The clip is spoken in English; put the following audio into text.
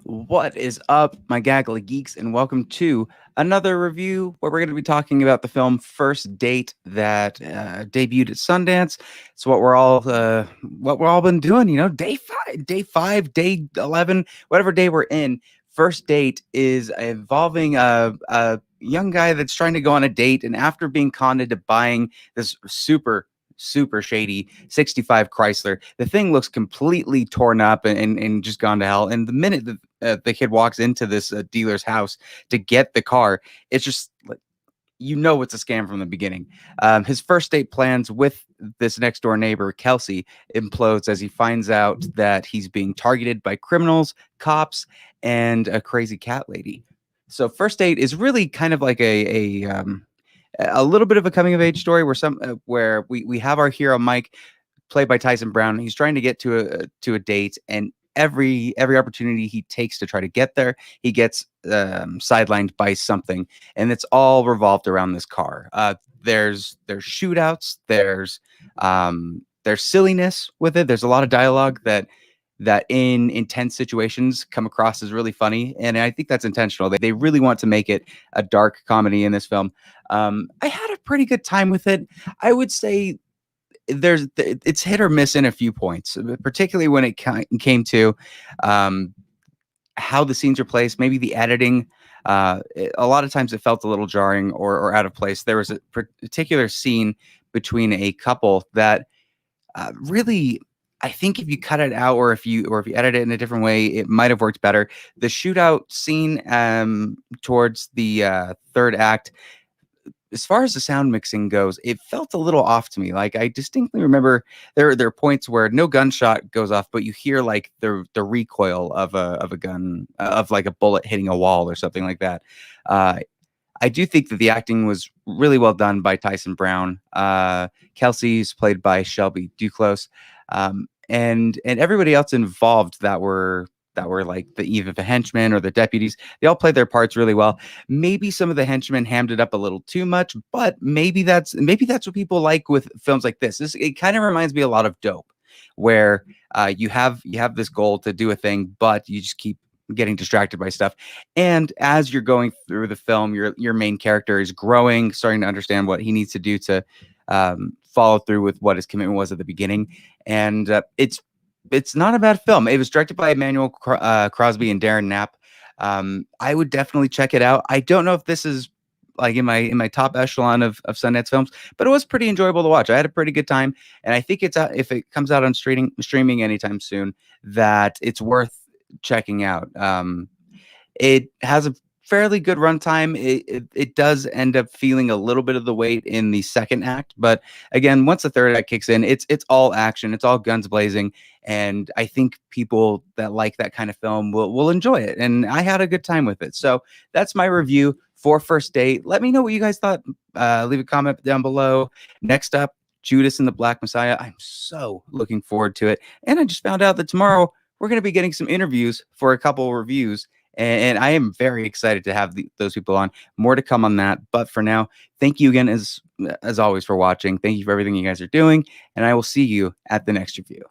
What is up, my Gaggle of Geeks, and welcome to another review where we're going to be talking about the film First Date that debuted at Sundance. It's what we're all been doing. Day 11, whatever day we're in. First Date is involving a young guy that's trying to go on a date, and after being conned into buying this super shady 65 Chrysler. The thing looks completely torn up and just gone to hell. And the minute the kid walks into this dealer's house to get the car, it's just like, it's a scam from the beginning. His first date plans with this next door neighbor, Kelsey, implodes as he finds out that he's being targeted by criminals, cops, and a crazy cat lady. So first date is really kind of like a little bit of a coming of age story where we have our hero Mike, played by Tyson Brown. He's trying to get to a date, and every opportunity he takes to try to get there, he gets sidelined by something, and it's all revolved around this car. There's shootouts, there's silliness with it. There's a lot of dialogue that in intense situations come across as really funny, and I think that's intentional. They really want to make it a dark comedy in this film. I had a pretty good time with it. I would say it's hit or miss in a few points, particularly when it came to how the scenes are placed, maybe the editing. A lot of times it felt a little jarring or out of place. There was a particular scene between a couple that really, I think if you cut it out or if you edit it in a different way, it might have worked better. The shootout scene towards the third act, as far as the sound mixing goes, it felt a little off to me. Like, I distinctly remember there are points where no gunshot goes off, but you hear like the recoil of a gun, of like a bullet hitting a wall or something like that. I do think that the acting was really well done by Tyson Brown. Kelsey's played by Shelby Duclos, and everybody else involved that were like either the henchmen or the deputies. They all played their parts really well. Maybe some of the henchmen hammed it up a little too much, but maybe that's what people like with films like this. It kind of reminds me a lot of Dope, where you have this goal to do a thing, but you just keep getting distracted by stuff. And as you're going through the film, your main character is growing, starting to understand what he needs to do to follow through with what his commitment was at the beginning. And it's not a bad film. It was directed by Emmanuel Crosby and Darren Knapp. I would definitely check it out. I don't know if this is like in my top echelon of Sundance films, but it was pretty enjoyable to watch. I had a pretty good time, and I think it's if it comes out on streaming anytime soon, that it's worth checking out. It has a fairly good runtime. It does end up feeling a little bit of the weight in the second act, but again, once the third act kicks in, it's all action, it's all guns blazing, and I think people that like that kind of film will enjoy it. And I had a good time with it. So that's my review for First Date. Let me know what you guys thought. Leave a comment down below. Next up, Judas and the Black Messiah. I'm so looking forward to it, and I just found out that tomorrow we're going to be getting some interviews for a couple of reviews. And I am very excited to have those people on. More to come on that. But for now, thank you again, as always, for watching. Thank you for everything you guys are doing. And I will see you at the next review.